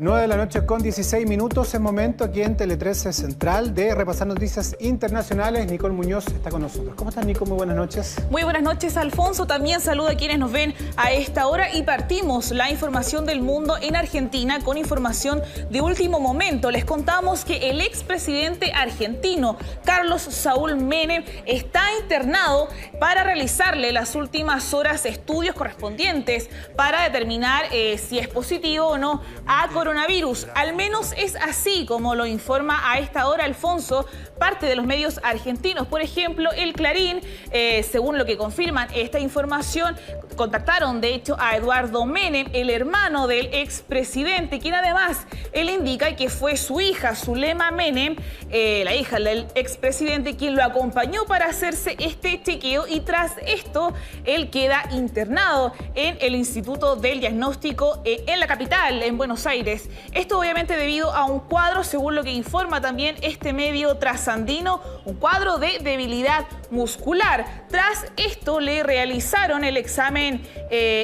9 de la noche con 16 minutos. Es momento aquí en Tele 13 Central de repasar noticias internacionales. Nicole Muñoz está con nosotros. ¿Cómo estás, Nico? Muy buenas noches. Muy buenas noches, Alfonso. También saludo a quienes nos ven a esta hora y partimos la información del mundo en Argentina con información de último momento. Les contamos que el expresidente argentino Carlos Saúl Menem está internado para realizarle las últimas horas estudios correspondientes para determinar si es positivo o no a coronavirus. Al menos es así como lo informa a esta hora, Alfonso, parte de los medios argentinos. Por ejemplo, el Clarín, según lo que confirman esta información, contactaron de hecho a Eduardo Menem, el hermano del expresidente, quien además él indica que fue su hija, Zulema Menem, la hija del expresidente, quien lo acompañó para hacerse este chequeo, y tras esto él queda internado en el Instituto del Diagnóstico en la capital, en Buenos Aires. Esto obviamente debido a un cuadro, según lo que informa también este medio trasandino, un cuadro de debilidad muscular. Tras esto le realizaron el examen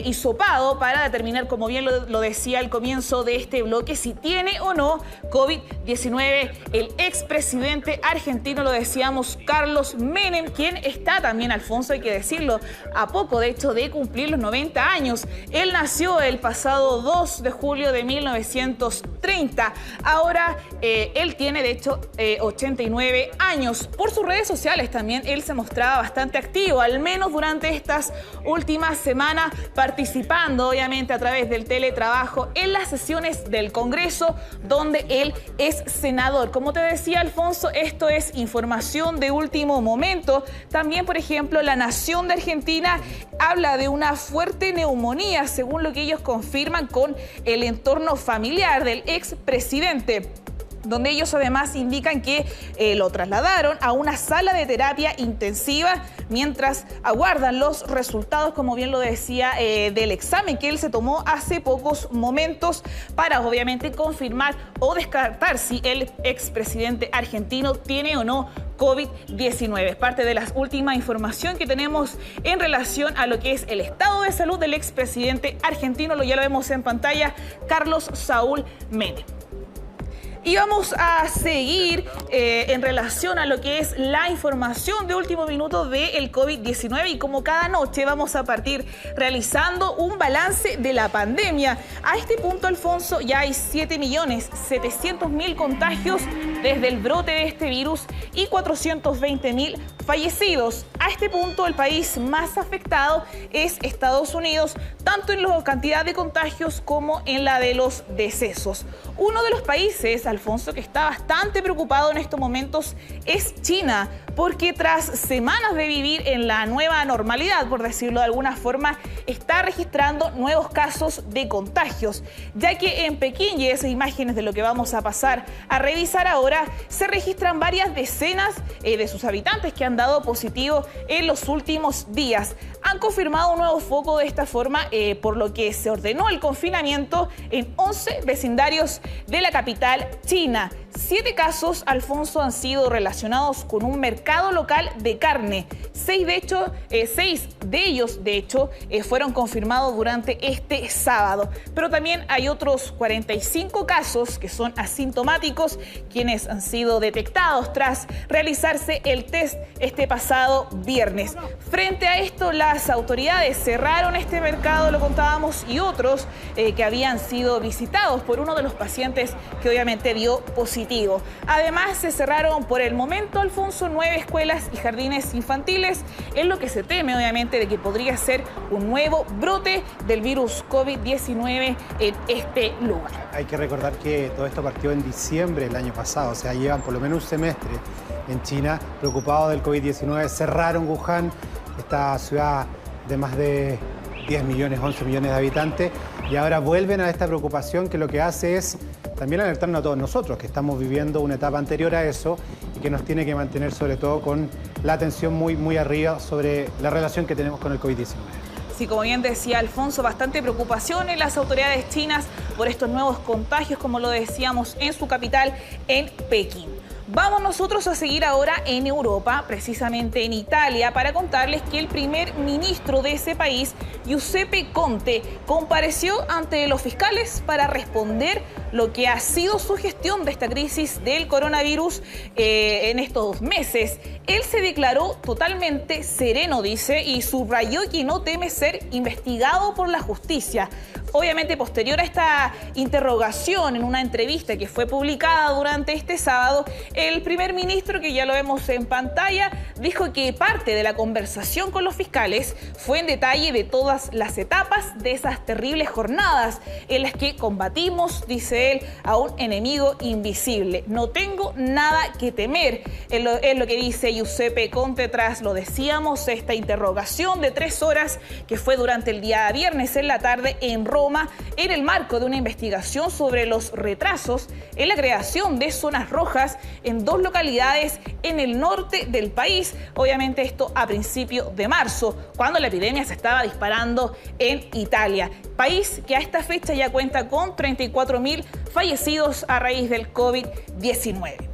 hisopado para determinar, como bien lo decía al comienzo de este bloque, si tiene o no COVID-19 el expresidente argentino, lo decíamos, Carlos Menem, quien está también, Alfonso, hay que decirlo, a poco de hecho de cumplir los 90 años. Él nació el pasado 2 de julio de 1930. Ahora él tiene de hecho 89 años. Por sus redes sociales también él se mostraba bastante activo, al menos durante estas últimas semanas, participando obviamente a través del teletrabajo en las sesiones del Congreso, donde él es senador. Como te decía, Alfonso, esto es información de último momento. También, por ejemplo, La Nación de Argentina habla de una fuerte neumonía, según lo que ellos confirman con el entorno familiar del expresidente, donde ellos además indican que lo trasladaron a una sala de terapia intensiva mientras aguardan los resultados, como bien lo decía, del examen que él se tomó hace pocos momentos para obviamente confirmar o descartar si el expresidente argentino tiene o no COVID-19. Es parte de la última información que tenemos en relación a lo que es el estado de salud del expresidente argentino. Ya lo vemos en pantalla, Carlos Saúl Menem. Y vamos a seguir en relación a lo que es la información de último minuto del COVID-19, y como cada noche vamos a partir realizando un balance de la pandemia. A este punto, Alfonso, ya hay 7.700.000 contagios desde el brote de este virus y 420.000 fallecidos. A este punto, el país más afectado es Estados Unidos, tanto en la cantidad de contagios como en la de los decesos. Uno de los países, Alfonso, que está bastante preocupado en estos momentos es China, porque tras semanas de vivir en la nueva normalidad, por decirlo de alguna forma, está registrando nuevos casos de contagios, ya que en Pekín, y esas imágenes de lo que vamos a pasar a revisar ahora, se registran varias decenas de sus habitantes que han dado positivo en los últimos días. Han confirmado un nuevo foco de esta forma, por lo que se ordenó el confinamiento en 11 vecindarios de la capital china. 7 casos, Alfonso, han sido relacionados con un mercado local de carne. 6 de ellos, de hecho, fueron confirmados durante este sábado. Pero también hay otros 45 casos que son asintomáticos, quienes han sido detectados tras realizarse el test este pasado viernes. Frente a esto, las autoridades cerraron este mercado, lo contábamos, y otros que habían sido visitados por uno de los pacientes que obviamente dio positivo. Además, se cerraron por el momento, Alfonso, 9 escuelas y jardines infantiles, en lo que se teme obviamente de que podría ser un nuevo brote del virus COVID-19 en este lugar. Hay que recordar que todo esto partió en diciembre del año pasado, o sea, llevan por lo menos un semestre en China preocupados del COVID-19. Cerraron Wuhan, esta ciudad de más de 10 millones, 11 millones de habitantes, y ahora vuelven a esta preocupación, que lo que hace es también alertarnos a todos nosotros, que estamos viviendo una etapa anterior a eso y que nos tiene que mantener sobre todo con la atención muy arriba sobre la relación que tenemos con el COVID-19. Sí, como bien decía Alfonso, bastante preocupación en las autoridades chinas por estos nuevos contagios, como lo decíamos, en su capital, en Pekín. Vamos nosotros a seguir ahora en Europa, precisamente en Italia, para contarles que el primer ministro de ese país, Giuseppe Conte, compareció ante los fiscales para responder lo que ha sido su gestión de esta crisis del coronavirus en estos meses. Él se declaró totalmente sereno, dice, y subrayó que no teme ser investigado por la justicia. Obviamente, posterior a esta interrogación en una entrevista que fue publicada durante este sábado, el primer ministro, que ya lo vemos en pantalla, dijo que parte de la conversación con los fiscales fue en detalle de todas las etapas de esas terribles jornadas en las que combatimos, dice él, a un enemigo invisible. No tengo nada que temer, es lo que dice Giuseppe Conte tras, lo decíamos, esta interrogación de 3 horas que fue durante el día viernes en la tarde en Roma, en el marco de una investigación sobre los retrasos en la creación de zonas rojas en 2 localidades en el norte del país. Obviamente esto a principios de marzo, cuando la epidemia se estaba disparando en Italia, país que a esta fecha ya cuenta con 34.000 fallecidos a raíz del COVID-19.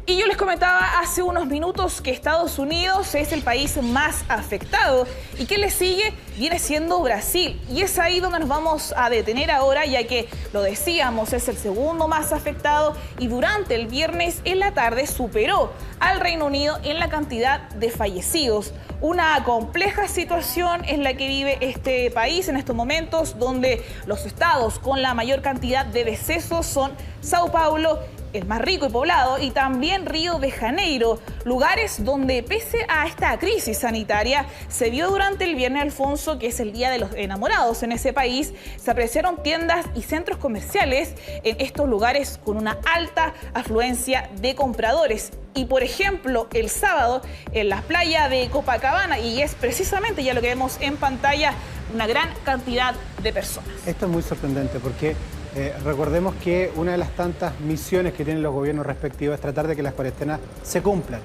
Y yo les comentaba hace unos minutos que Estados Unidos es el país más afectado y que le sigue viene siendo Brasil. Y es ahí donde nos vamos a detener ahora, ya que, lo decíamos, es el segundo más afectado y durante el viernes en la tarde superó al Reino Unido en la cantidad de fallecidos. Una compleja situación es la que vive este país en estos momentos, donde los estados con la mayor cantidad de decesos son Sao Paulo, el más rico y poblado, y también Río de Janeiro, lugares donde, pese a esta crisis sanitaria, se vio durante el viernes, Alfonso, que es el Día de los Enamorados en ese país, se apreciaron tiendas y centros comerciales en estos lugares con una alta afluencia de compradores. Y, por ejemplo, el sábado en la playa de Copacabana, y es precisamente ya lo que vemos en pantalla, una gran cantidad de personas. Esto es muy sorprendente porque recordemos que una de las tantas misiones que tienen los gobiernos respectivos es tratar de que las cuarentenas se cumplan,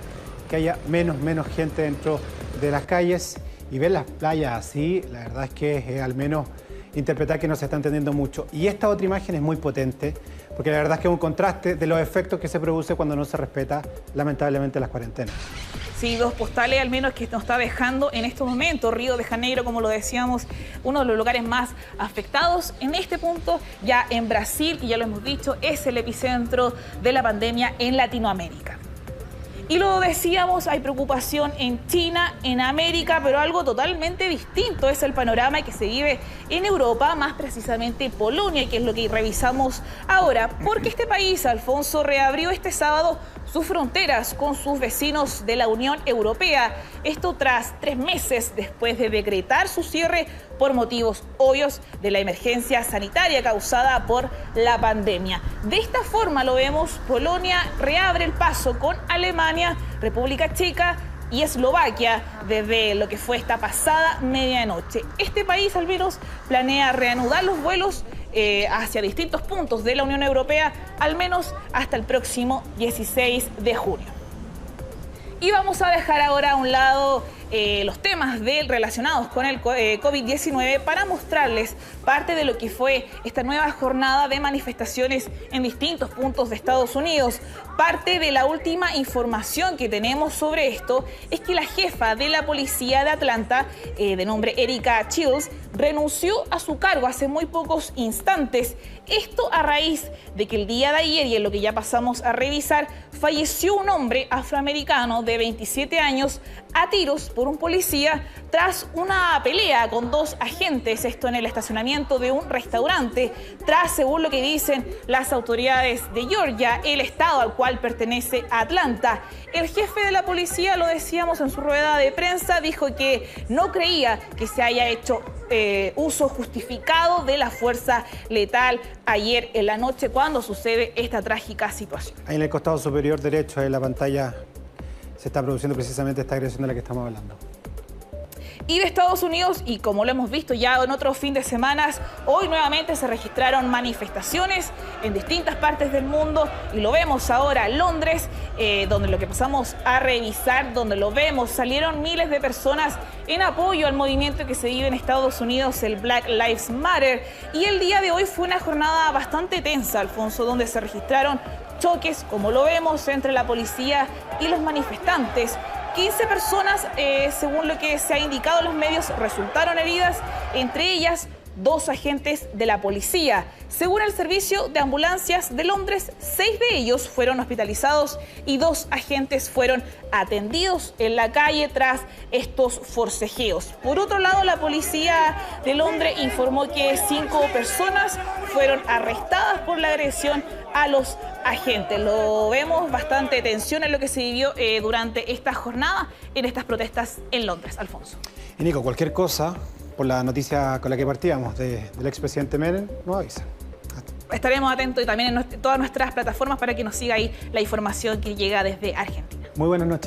que haya menos gente dentro de las calles, y ver las playas así, la verdad es que al menos interpretar que no se está entendiendo mucho. Y esta otra imagen es muy potente, porque la verdad es que es un contraste de los efectos que se produce cuando no se respeta, lamentablemente, las cuarentenas. Sí, 2 postales al menos que nos está dejando en estos momentos. Río de Janeiro, como lo decíamos, uno de los lugares más afectados en este punto. Ya en Brasil, que ya lo hemos dicho, es el epicentro de la pandemia en Latinoamérica. Y lo decíamos, hay preocupación en China, en América, pero algo totalmente distinto es el panorama que se vive en Europa, más precisamente Polonia, que es lo que revisamos ahora, porque este país, Alfonso, reabrió este sábado sus fronteras con sus vecinos de la Unión Europea. Esto tras 3 meses después de decretar su cierre por motivos obvios de la emergencia sanitaria causada por la pandemia. De esta forma lo vemos, Polonia reabre el paso con Alemania, República Checa y Eslovaquia desde lo que fue esta pasada medianoche. Este país al menos planea reanudar los vuelos hacia distintos puntos de la Unión Europea, al menos hasta el próximo 16 de junio. Y vamos a dejar ahora a un lado los temas relacionados con el COVID-19 para mostrarles parte de lo que fue esta nueva jornada de manifestaciones en distintos puntos de Estados Unidos. Parte de la última información que tenemos sobre esto es que la jefa de la policía de Atlanta, de nombre Erika Childs, renunció a su cargo hace muy pocos instantes. Esto a raíz de que el día de ayer, y en lo que ya pasamos a revisar, falleció un hombre afroamericano de 27 años a tiros por un policía tras una pelea con 2 agentes, esto en el estacionamiento de un restaurante, tras, según lo que dicen las autoridades de Georgia, el estado al cual pertenece Atlanta. El jefe de la policía, lo decíamos en su rueda de prensa, dijo que no creía que se haya hecho uso justificado de la fuerza letal ayer en la noche cuando sucede esta trágica situación. Ahí en el costado superior derecho de la pantalla se está produciendo precisamente esta agresión de la que estamos hablando. Y de Estados Unidos, y como lo hemos visto ya en otros fin de semana, hoy nuevamente se registraron manifestaciones en distintas partes del mundo, y lo vemos ahora en Londres, donde lo que pasamos a revisar, donde lo vemos, salieron miles de personas en apoyo al movimiento que se vive en Estados Unidos, el Black Lives Matter. Y el día de hoy fue una jornada bastante tensa, Alfonso, donde se registraron choques, como lo vemos, entre la policía y los manifestantes. 15 personas, según lo que se ha indicado en los medios, resultaron heridas, entre ellas 2 agentes de la policía. Según el servicio de ambulancias de Londres, 6 de ellos fueron hospitalizados y 2 agentes fueron atendidos en la calle tras estos forcejeos. Por otro lado, la policía de Londres informó que 5 personas fueron arrestadas por la agresión a los agentes. Lo vemos, bastante tensión en lo que se vivió durante esta jornada en estas protestas en Londres. Alfonso. Y Nico, cualquier cosa, por la noticia con la que partíamos del expresidente Menem, nos avisan. Estaremos atentos y también en todas nuestras plataformas para que nos siga ahí la información que llega desde Argentina. Muy buenas noches.